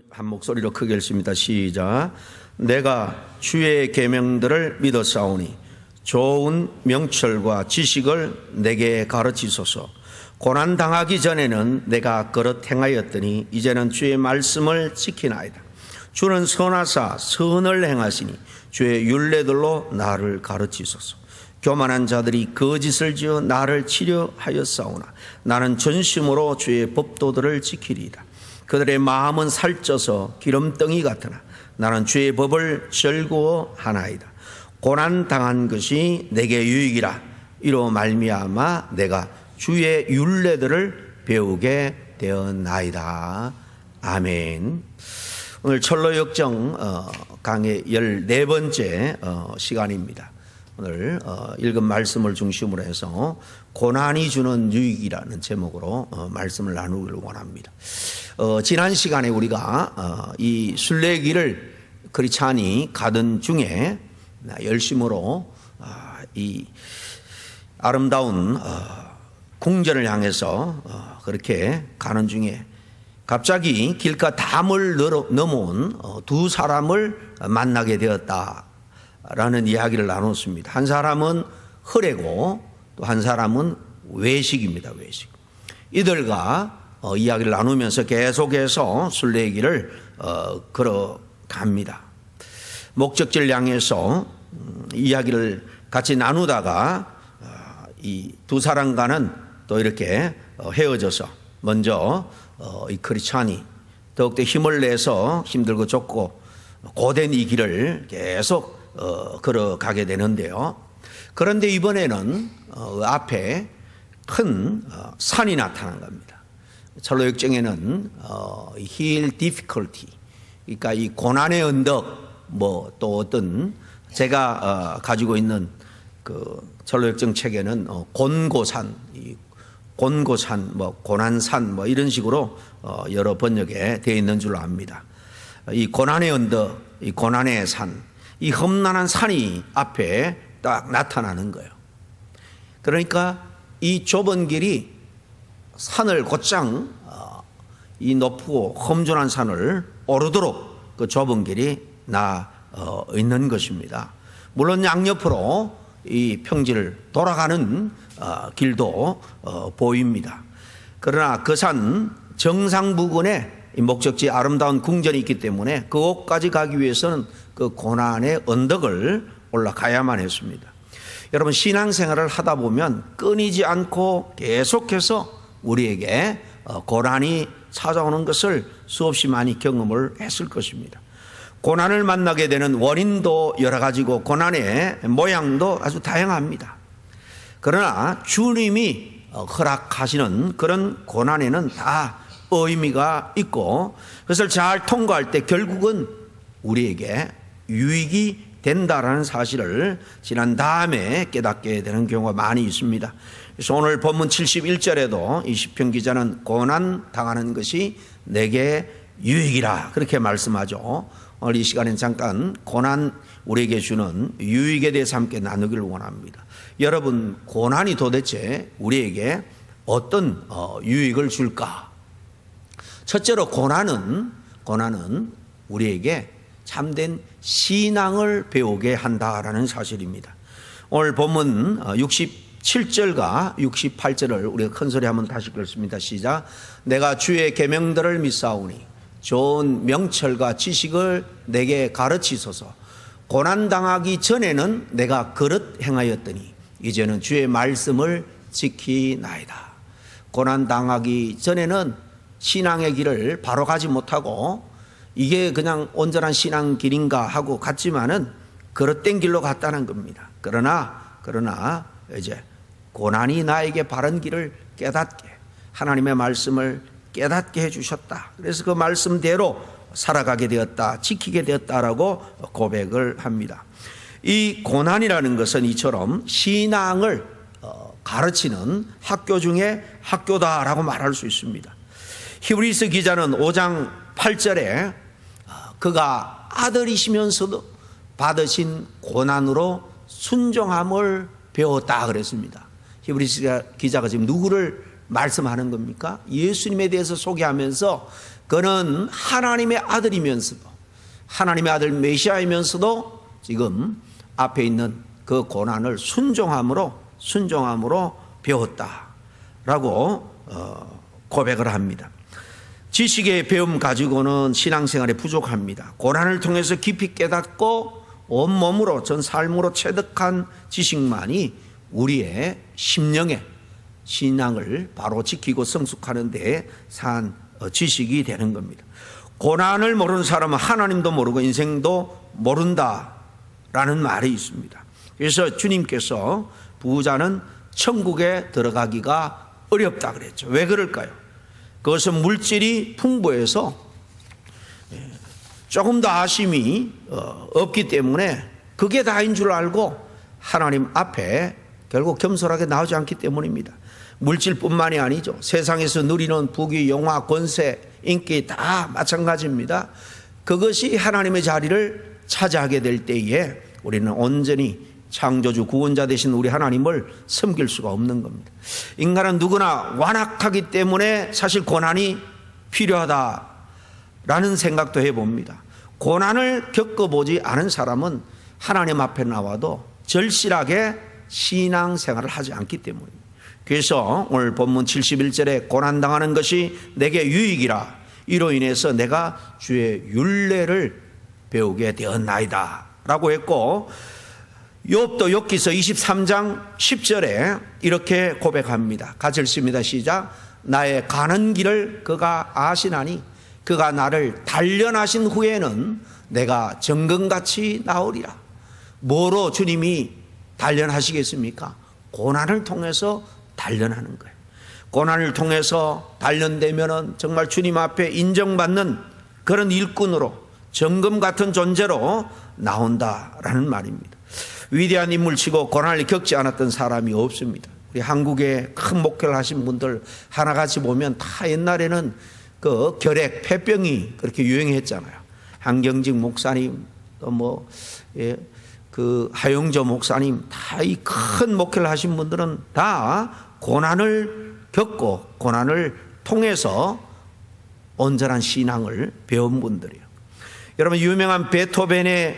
한 목소리로 크게 읽습니다. 시작. 내가 주의 계명들을 믿었사오니 좋은 명철과 지식을 내게 가르치소서. 고난 당하기 전에는 내가 그릇 행하였더니 이제는 주의 말씀을 지키나이다. 주는 선하사 선을 행하시니 주의 율례들로 나를 가르치소서. 교만한 자들이 거짓을 지어 나를 치려하였사오나 나는 전심으로 주의 법도들을 지키리이다. 그들의 마음은 살쪄서 기름덩이 같으나 나는 주의 법을 즐거워하나이다. 고난 당한 것이 내게 유익이라. 이로 말미암아 내가 주의 율례들을 배우게 되었나이다. 아멘. 오늘 철로 역정 강의 14번째 시간입니다. 오늘 읽은 말씀을 중심으로 해서 고난이 주는 유익이라는 제목으로 말씀을 나누기를 원합니다. 지난 시간에 우리가 이 순례길을 크리스찬이 가던 중에 열심으로 이 아름다운 궁전을 향해서 그렇게 가는 중에 갑자기 길가 담을 넘어온 두 사람을 만나게 되었다라는 이야기를 나눴습니다. 한 사람은 허례고 또 한 사람은 외식입니다. 외식. 이들과 이야기를 나누면서 계속해서 순례길을 걸어갑니다. 목적지를 향해서 이야기를 같이 나누다가 이 두 사람과는 또 이렇게 헤어져서 먼저 이 크리스찬이 더욱더 힘을 내서 힘들고 좁고 고된 이 길을 계속 걸어가게 되는데요. 그런데 이번에는 앞에 큰 산이 나타난 겁니다. 철로 역정에는 hill difficulty, 그러니까 이 고난의 언덕, 뭐 또 어떤 제가 가지고 있는 그 철로 역정 책에는 곤고산, 곤고산, 뭐 고난산, 뭐 이런 식으로 여러 번역에 되어 있는 줄로 압니다. 이 고난의 언덕, 이 고난의 산, 이 험난한 산이 앞에 딱 나타나는 거예요. 그러니까 이 좁은 길이 산을 곧장 이 높고 험준한 산을 오르도록 그 좁은 길이 나 있는 것입니다. 물론 양옆으로 이 평지를 돌아가는 길도 보입니다. 그러나 그 산 정상 부근에 이 목적지 아름다운 궁전이 있기 때문에 그곳까지 가기 위해서는 그 고난의 언덕을 올라가야만 했습니다. 여러분, 신앙생활을 하다 보면 끊이지 않고 계속해서 우리에게 고난이 찾아오는 것을 수없이 많이 경험을 했을 것입니다. 고난을 만나게 되는 원인도 여러 가지고 고난의 모양도 아주 다양합니다. 그러나 주님이 허락하시는 그런 고난에는 다 의미가 있고 그것을 잘 통과할 때 결국은 우리에게 유익이 된다라는 사실을 지난 다음에 깨닫게 되는 경우가 많이 있습니다. 그래서 오늘 본문 71절에도 이 시편 기자는 고난 당하는 것이 내게 유익이라 그렇게 말씀하죠. 오늘 이 시간엔 잠깐 고난 우리에게 주는 유익에 대해서 함께 나누기를 원합니다. 여러분, 고난이 도대체 우리에게 어떤 유익을 줄까? 첫째로 고난은 우리에게 참된 신앙을 배우게 한다라는 사실입니다. 오늘 본문 67절과 68절을 우리가 큰소리 한번 다시 읽습니다. 시작. 내가 주의 계명들을 믿사오니 좋은 명철과 지식을 내게 가르치소서. 고난당하기 전에는 내가 그릇 행하였더니 이제는 주의 말씀을 지키나이다. 고난당하기 전에는 신앙의 길을 바로 가지 못하고 이게 그냥 온전한 신앙 길인가 하고 갔지만은 그릇된 길로 갔다는 겁니다. 그러나 이제 고난이 나에게 바른 길을 깨닫게, 하나님의 말씀을 깨닫게 해주셨다. 그래서 그 말씀대로 살아가게 되었다, 지키게 되었다라고 고백을 합니다. 이 고난이라는 것은 이처럼 신앙을 가르치는 학교 중에 학교다라고 말할 수 있습니다. 히브리서 기자는 5장 8절에 그가 아들이시면서도 받으신 고난으로 순종함을 배웠다 그랬습니다. 히브리서 기자가 지금 누구를 말씀하는 겁니까? 예수님에 대해서 소개하면서 그는 하나님의 아들이면서도, 하나님의 아들 메시아이면서도 지금 앞에 있는 그 고난을 순종함으로 배웠다라고 고백을 합니다. 지식의 배움 가지고는 신앙생활에 부족합니다. 고난을 통해서 깊이 깨닫고 온몸으로 전 삶으로 체득한 지식만이 우리의 심령의 신앙을 바로 지키고 성숙하는 데 산 지식이 되는 겁니다. 고난을 모르는 사람은 하나님도 모르고 인생도 모른다라는 말이 있습니다. 그래서 주님께서 부자는 천국에 들어가기가 어렵다 그랬죠. 왜 그럴까요? 그것은 물질이 풍부해서 조금 더 아심이 없기 때문에 그게 다인 줄 알고 하나님 앞에 결국 겸손하게 나오지 않기 때문입니다. 물질뿐만이 아니죠. 세상에서 누리는 부귀, 영화, 권세, 인기 다 마찬가지입니다. 그것이 하나님의 자리를 차지하게 될 때에 우리는 온전히 창조주 구원자 되신 우리 하나님을 섬길 수가 없는 겁니다. 인간은 누구나 완악하기 때문에 사실 고난이 필요하다라는 생각도 해봅니다. 고난을 겪어보지 않은 사람은 하나님 앞에 나와도 절실하게 신앙생활을 하지 않기 때문입니다. 그래서 오늘 본문 71절에 고난당하는 것이 내게 유익이라 이로 인해서 내가 주의 율례를 배우게 되었나이다 라고 했고, 욥도 욥기서 23장 10절에 이렇게 고백합니다. 같이 읽습니다. 시작. 나의 가는 길을 그가 아시나니 그가 나를 단련하신 후에는 내가 정금같이 나오리라. 뭐로 주님이 단련하시겠습니까? 고난을 통해서 단련하는 거예요. 고난을 통해서 단련되면은 정말 주님 앞에 인정받는 그런 일꾼으로 정금 같은 존재로 나온다라는 말입니다. 위대한 인물치고 고난을 겪지 않았던 사람이 없습니다. 우리 한국에 큰 목회를 하신 분들 하나같이 보면 다 옛날에는 그 결핵, 폐병이 그렇게 유행했잖아요. 한경직 목사님, 또 그 하용조 목사님, 다 이 큰 목회를 하신 분들은 다 고난을 겪고 고난을 통해서 온전한 신앙을 배운 분들이에요. 여러분, 유명한 베토벤의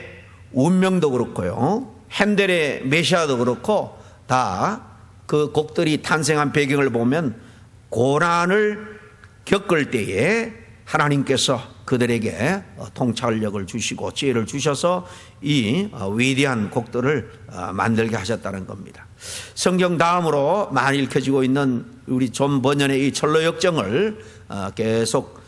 운명도 그렇고요, 핸델의 메시아도 그렇고 다 그 곡들이 탄생한 배경을 보면 고난을 겪을 때에 하나님께서 그들에게 통찰력을 주시고 지혜를 주셔서 이 위대한 곡들을 만들게 하셨다는 겁니다. 성경 다음으로 많이 읽혀지고 있는 우리 존 버년의 이 철로 역정을 계속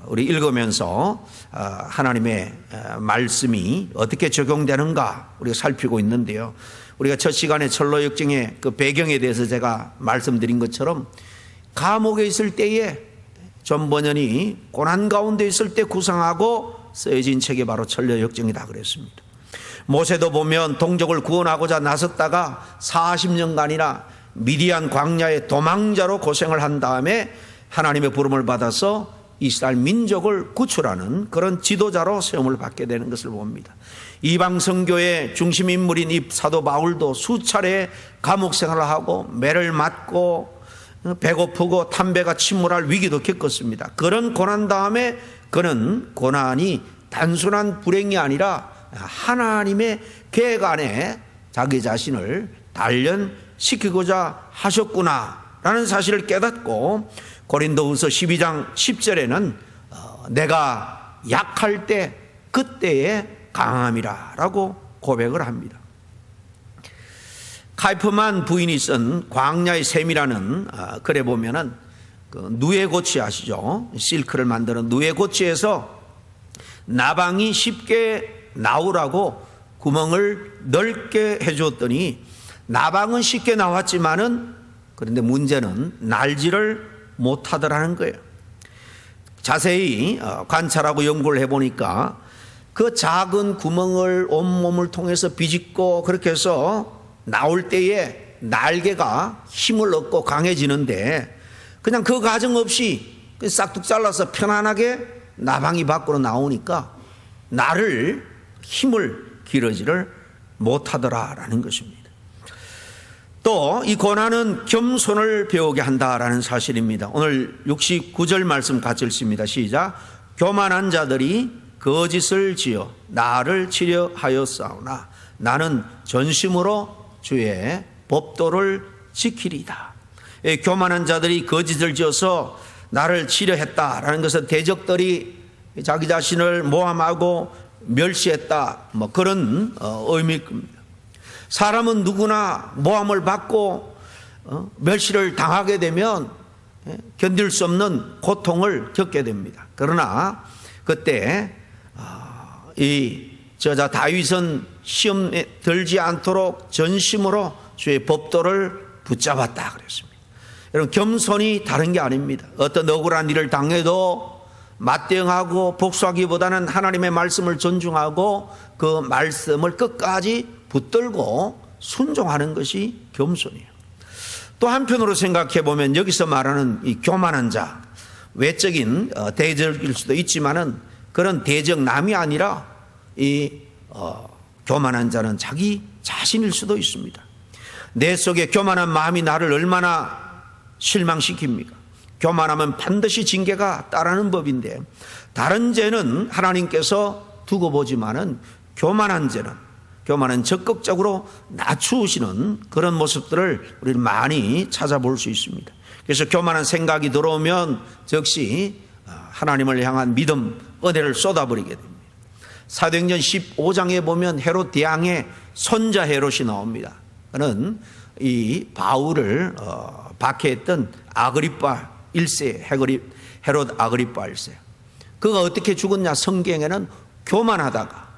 우리 읽으면서 하나님의 말씀이 어떻게 적용되는가 우리가 살피고 있는데요. 우리가 첫 시간에 철로 역정의 그 배경에 대해서 제가 말씀드린 것처럼 감옥에 있을 때에 존 버년이 고난 가운데 있을 때 구상하고 쓰여진 책이 바로 철로 역정이다 그랬습니다. 모세도 보면 동족을 구원하고자 나섰다가 40년간이나 미디안 광야의 도망자로 고생을 한 다음에 하나님의 부름을 받아서 이스라엘 민족을 구출하는 그런 지도자로 세움을 받게 되는 것을 봅니다. 이방 선교의 중심 인물인 이 사도 바울도 수차례 감옥 생활을 하고 매를 맞고 배고프고 담배가 침몰할 위기도 겪었습니다. 그런 고난 다음에 그는 고난이 단순한 불행이 아니라 하나님의 계획 안에 자기 자신을 단련시키고자 하셨구나라는 사실을 깨닫고 고린도후서 12장 10절에는 내가 약할 때 그때에 강함이라 라고 고백을 합니다. 카이프만 부인이 쓴 광야의 샘이라는 글에 보면은 그 누에고치 아시죠? 실크를 만드는 누에고치에서 나방이 쉽게 나오라고 구멍을 넓게 해주었더니 나방은 쉽게 나왔지만은 그런데 문제는 날지를 못하더라는 거예요. 자세히 관찰하고 연구를 해보니까 그 작은 구멍을 온몸을 통해서 비집고 그렇게 해서 나올 때에 날개가 힘을 얻고 강해지는데 그냥 그 과정 없이 싹둑 잘라서 편안하게 나방이 밖으로 나오니까 날을 힘을 기르지를 못하더라라는 것입니다. 또 이 고난은 겸손을 배우게 한다라는 사실입니다. 오늘 69절 말씀 같이 읽습니다. 시작. 교만한 자들이 거짓을 지어 나를 치려 하였사오나 나는 전심으로 주의 법도를 지키리이다. 교만한 자들이 거짓을 지어서 나를 치려 했다라는 것은 대적들이 자기 자신을 모함하고 멸시했다, 뭐 그런 의미일 겁니다. 사람은 누구나 모함을 받고 멸시를 당하게 되면 견딜 수 없는 고통을 겪게 됩니다. 그러나 그때 이 저자 다윗은 시험에 들지 않도록 전심으로 주의 법도를 붙잡았다 그랬습니다. 여러분, 겸손이 다른 게 아닙니다. 어떤 억울한 일을 당해도 맞대응하고 복수하기보다는 하나님의 말씀을 존중하고 그 말씀을 끝까지 붙들고 순종하는 것이 겸손이에요. 또 한편으로 생각해 보면 여기서 말하는 이 교만한 자, 외적인 대적일 수도 있지만은 그런 대적남이 아니라 이 교만한 자는 자기 자신일 수도 있습니다. 내 속에 교만한 마음이 나를 얼마나 실망시킵니까? 교만하면 반드시 징계가 따르는 법인데, 다른 죄는 하나님께서 두고 보지만은 교만한 적극적으로 낮추시는 그런 모습들을 우리는 많이 찾아볼 수 있습니다. 그래서 교만한 생각이 들어오면 즉시 하나님을 향한 믿음, 은혜를 쏟아버리게 됩니다. 사도행전 15장에 보면 헤롯 대왕의 손자 헤롯이 나옵니다. 그는 이 바울을 박해했던 아그리파 1세, 헤롯 아그리파 1세. 그가 어떻게 죽었냐? 성경에는 교만하다가,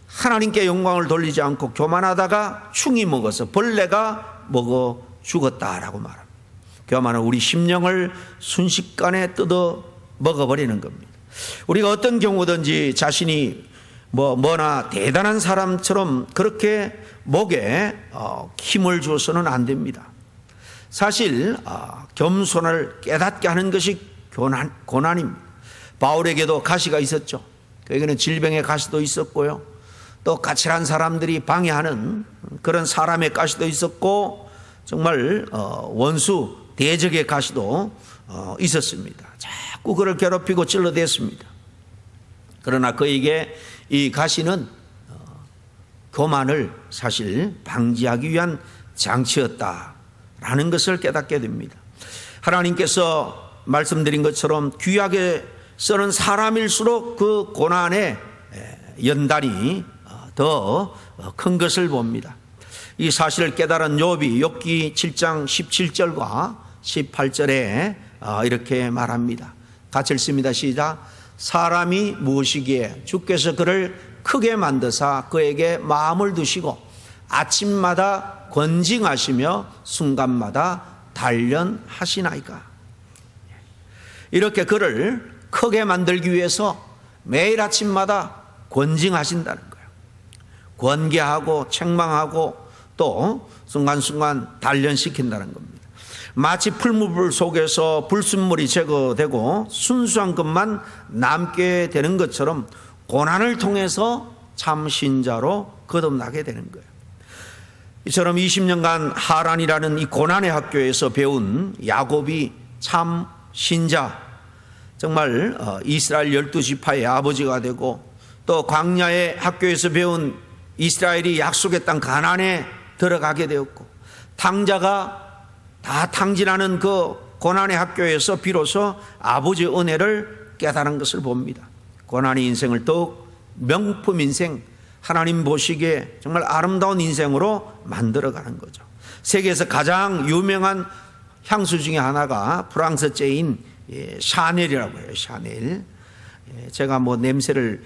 하나님께 영광을 돌리지 않고 교만하다가 충이 먹어서 벌레가 먹어 죽었다라고 말합니다. 교만은 우리 심령을 순식간에 뜯어 먹어버리는 겁니다. 우리가 어떤 경우든지 자신이 뭐나 대단한 사람처럼 그렇게 목에 힘을 주어서는 안 됩니다. 사실 겸손을 깨닫게 하는 것이 고난입니다. 바울에게도 가시가 있었죠. 그에게는 질병의 가시도 있었고요, 또 까칠한 사람들이 방해하는 그런 사람의 가시도 있었고, 정말 원수 대적의 가시도 있었습니다. 자꾸 그를 괴롭히고 찔러댔습니다. 그러나 그에게 이 가시는 교만을 사실 방지하기 위한 장치였다라는 것을 깨닫게 됩니다. 하나님께서 말씀드린 것처럼 귀하게 쓰는 사람일수록 그 고난의 연단이 더 큰 것을 봅니다. 이 사실을 깨달은 욥이 욥기 7장 17절과 18절에 이렇게 말합니다. 같이 읽습니다. 시작. 사람이 무엇이기에 주께서 그를 크게 만드사 그에게 마음을 두시고 아침마다 권징하시며 순간마다 단련하시나이까. 이렇게 그를 크게 만들기 위해서 매일 아침마다 권징하신다는 거예요. 권계하고 책망하고 또 순간순간 단련시킨다는 겁니다. 마치 풀무불 속에서 불순물이 제거되고 순수한 것만 남게 되는 것처럼 고난을 통해서 참 신자로 거듭나게 되는 거예요. 이처럼 20년간 하란이라는 이 고난의 학교에서 배운 야곱이 참 신자, 정말 이스라엘 12지파의 아버지가 되고, 또 광야의 학교에서 배운 이스라엘이 약속의 땅 가나안에 들어가게 되었고, 탕자가 다 탕진하는 그 고난의 학교에서 비로소 아버지의 은혜를 깨달은 것을 봅니다. 고난의 인생을 더욱 명품 인생, 하나님 보시기에 정말 아름다운 인생으로 만들어가는 거죠. 세계에서 가장 유명한 향수 중에 하나가 프랑스제인 샤넬이라고 해요. 샤넬. 제가 뭐 냄새를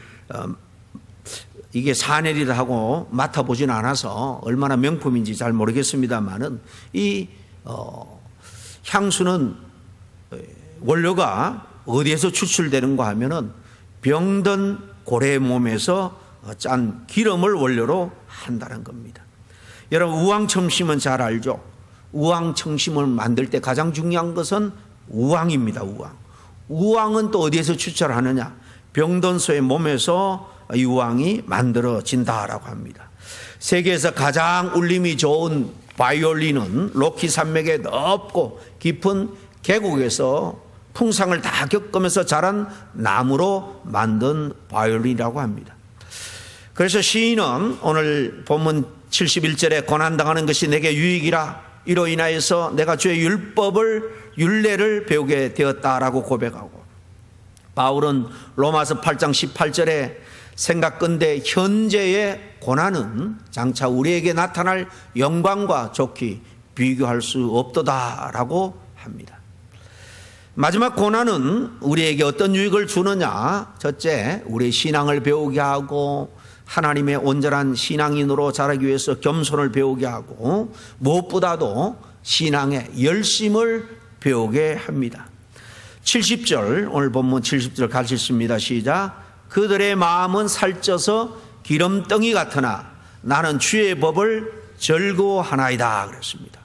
이게 샤넬이라 하고 맡아보진 않아서 얼마나 명품인지 잘 모르겠습니다만은 이 향수는 원료가 어디에서 추출되는가 하면은 병든 고래 몸에서 짠 기름을 원료로 한다는 겁니다. 여러분, 우황청심은 잘 알죠? 우황청심을 만들 때 가장 중요한 것은 우황입니다. 우황은 또 어디에서 추출하느냐? 병든 소의 몸에서 이 우황이 만들어진다라고 합니다. 세계에서 가장 울림이 좋은 바이올린은 로키 산맥의 넓고 깊은 계곡에서 풍상을 다 겪으면서 자란 나무로 만든 바이올린이라고 합니다. 그래서 시인은 오늘 본문 71절에 고난당하는 것이 내게 유익이라 이로 인하여서 내가 주의 율례를 배우게 되었다라고 고백하고, 바울은 로마서 8장 18절에 생각건대 현재의 고난은 장차 우리에게 나타날 영광과 좋게 비교할 수 없도다라고 합니다. 마지막 고난은 우리에게 어떤 유익을 주느냐? 첫째, 우리의 신앙을 배우게 하고 하나님의 온전한 신앙인으로 자라기 위해서 겸손을 배우게 하고, 무엇보다도 신앙의 열심을 배우게 합니다. 70절, 오늘 본문 70절 같이 읽습니다. 시작. 그들의 마음은 살쪄서 기름덩이 같으나 나는 주의 법을 즐거워하나이다 그랬습니다.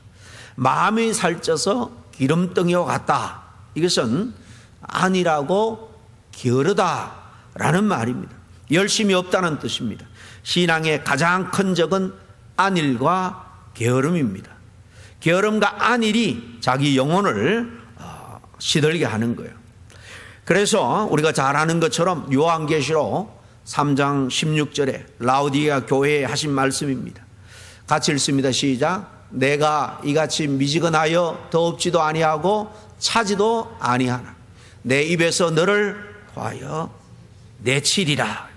마음이 살쪄서 기름덩이와 같다. 이것은 아니라고 게으르다라는 말입니다. 열심이 없다는 뜻입니다. 신앙의 가장 큰 적은 안일과 게으름입니다. 게으름과 안일이 자기 영혼을 시들게 하는 거예요. 그래서 우리가 잘 아는 것처럼 요한계시록 3장 16절에 라우디게아 교회에 하신 말씀입니다. 같이 읽습니다. 시작. 내가 이같이 미지근하여 더웁지도 아니하고 차지도 아니하나 내 입에서 너를 구하여 내치리라.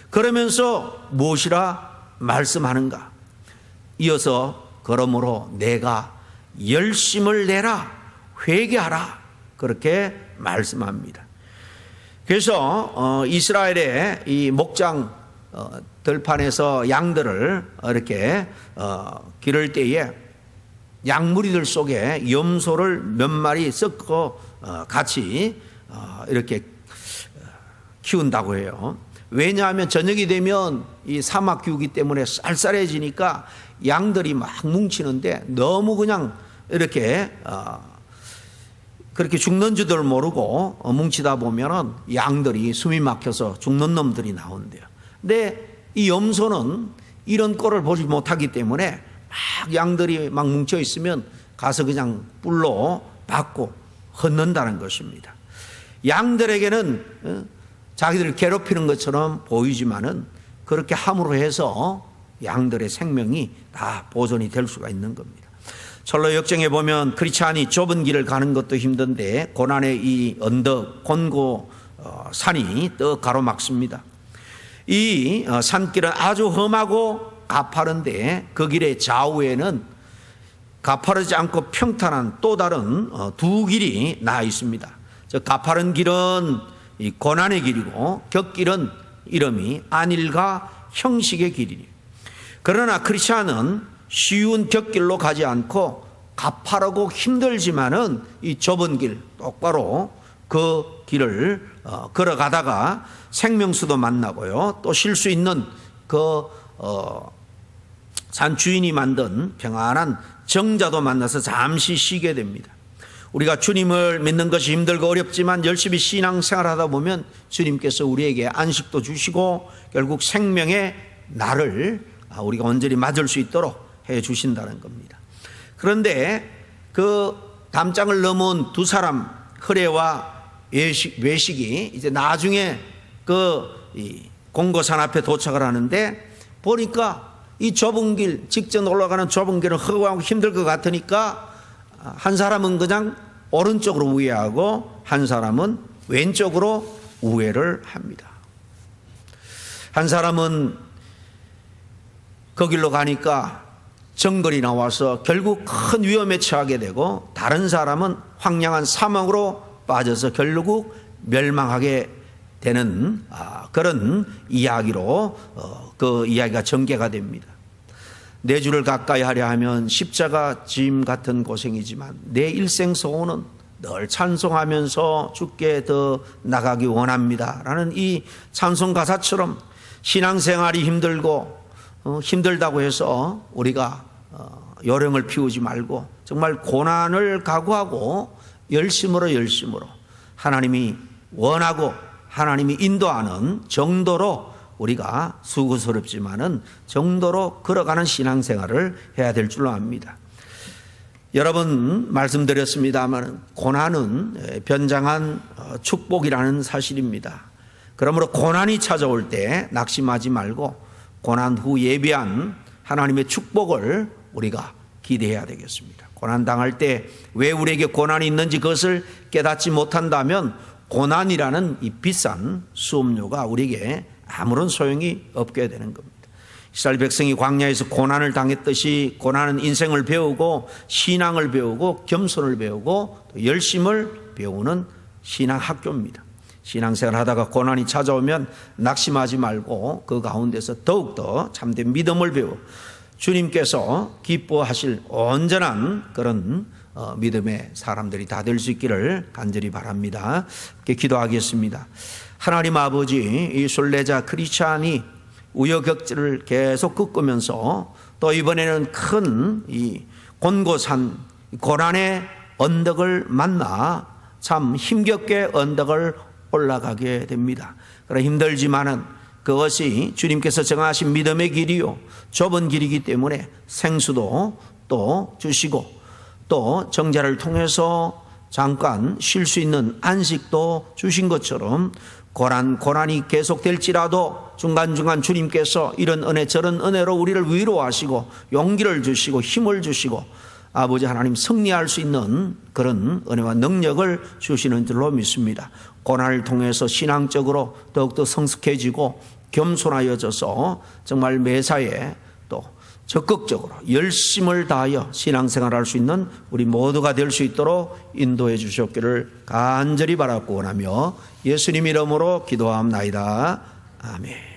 그러면서 무엇이라 말씀하는가? 이어서 그러므로 내가 열심을 내라 회개하라 그렇게 말씀합니다. 그래서 이스라엘의 이 목장 들판에서 양들을 이렇게 기를 때에 양무리들 속에 염소를 몇 마리 섞어 같이 이렇게 키운다고 해요. 왜냐하면 저녁이 되면 이 사막 기후기 때문에 쌀쌀해지니까 양들이 막 뭉치는데 너무 그냥 이렇게 그렇게 죽는 줄들 모르고 뭉치다 보면은 양들이 숨이 막혀서 죽는 놈들이 나온대요. 근데 이 염소는 이런 꼴을 보지 못하기 때문에 막 양들이 막 뭉쳐 있으면 가서 그냥 뿔로 받고 헛는다는 것입니다. 양들에게는 자기들을 괴롭히는 것처럼 보이지만은 그렇게 함으로 해서 양들의 생명이 다 보존이 될 수가 있는 겁니다. 철로 역정에 보면 크리스찬이 좁은 길을 가는 것도 힘든데 고난의 이 언덕 곤고 산이 떡 가로막습니다. 이 산길은 아주 험하고 가파른데 그 길의 좌우에는 가파르지 않고 평탄한 또 다른 두 길이 나 있습니다. 저 가파른 길은 이 고난의 길이고 격길은 이름이 안일과 형식의 길이에요. 그러나 크리스찬은 쉬운 격길로 가지 않고 가파르고 힘들지만은 이 좁은 길 똑바로 그 길을 걸어가다가 생명수도 만나고요. 또 쉴 수 있는 그 산 주인이 만든 평안한 정자도 만나서 잠시 쉬게 됩니다. 우리가 주님을 믿는 것이 힘들고 어렵지만 열심히 신앙생활하다 보면 주님께서 우리에게 안식도 주시고 결국 생명의 날을 우리가 온전히 맞을 수 있도록 해 주신다는 겁니다. 그런데 그 담장을 넘은 두 사람 흐레와 외식이 이제 나중에 그 공고산 앞에 도착을 하는데 보니까 이 좁은 길, 직전 올라가는 좁은 길은 허구하고 힘들 것 같으니까 한 사람은 그냥 오른쪽으로 우회하고 한 사람은 왼쪽으로 우회를 합니다. 한 사람은 그 길로 가니까 정글이 나와서 결국 큰 위험에 처하게 되고 다른 사람은 황량한 사막으로 빠져서 결국 멸망하게 되는 그런 이야기로 그 이야기가 전개가 됩니다. 내 주를 가까이 하려 하면 십자가 짐 같은 고생이지만 내 일생 소원은 늘 찬송하면서 주께 더 나가기 원합니다 라는 이 찬송 가사처럼 신앙생활이 힘들고 힘들다고 해서 우리가 요령을 피우지 말고 정말 고난을 각오하고 열심으로 하나님이 원하고 하나님이 인도하는 정도로 우리가 수고스럽지만은 정도로 걸어가는 신앙생활을 해야 될 줄로 압니다. 여러분 말씀드렸습니다만 고난은 변장한 축복이라는 사실입니다. 그러므로 고난이 찾아올 때 낙심하지 말고 고난 후 예비한 하나님의 축복을 우리가 기대해야 되겠습니다. 고난 당할 때 왜 우리에게 고난이 있는지 그것을 깨닫지 못한다면 고난이라는 이 비싼 수업료가 우리에게 아무런 소용이 없게 되는 겁니다. 이스라엘 백성이 광야에서 고난을 당했듯이 고난은 인생을 배우고 신앙을 배우고 겸손을 배우고 또 열심을 배우는 신앙학교입니다. 신앙생활 하다가 고난이 찾아오면 낙심하지 말고 그 가운데서 더욱더 참된 믿음을 배워 주님께서 기뻐하실 온전한 그런 믿음의 사람들이 다 될 수 있기를 간절히 바랍니다. 함께 기도하겠습니다. 하나님 아버지, 이 순례자 크리스찬이 우여곡절을 계속 겪으면서 또 이번에는 큰 이 곤고산 고난의 언덕을 만나 참 힘겹게 언덕을 올라가게 됩니다. 그러나 힘들지만은 그것이 주님께서 정하신 믿음의 길이요 좁은 길이기 때문에 생수도 또 주시고 또 정자를 통해서 잠깐 쉴 수 있는 안식도 주신 것처럼 고난이 계속될지라도 중간중간 주님께서 이런 은혜 저런 은혜로 우리를 위로하시고 용기를 주시고 힘을 주시고 아버지 하나님 승리할 수 있는 그런 은혜와 능력을 주시는 줄로 믿습니다. 고난을 통해서 신앙적으로 더욱더 성숙해지고 겸손하여져서 정말 매사에 또 적극적으로 열심을 다하여 신앙생활할 수 있는 우리 모두가 될 수 있도록 인도해 주셨기를 간절히 바라고 원하며 예수님 이름으로 기도합나이다. 아멘.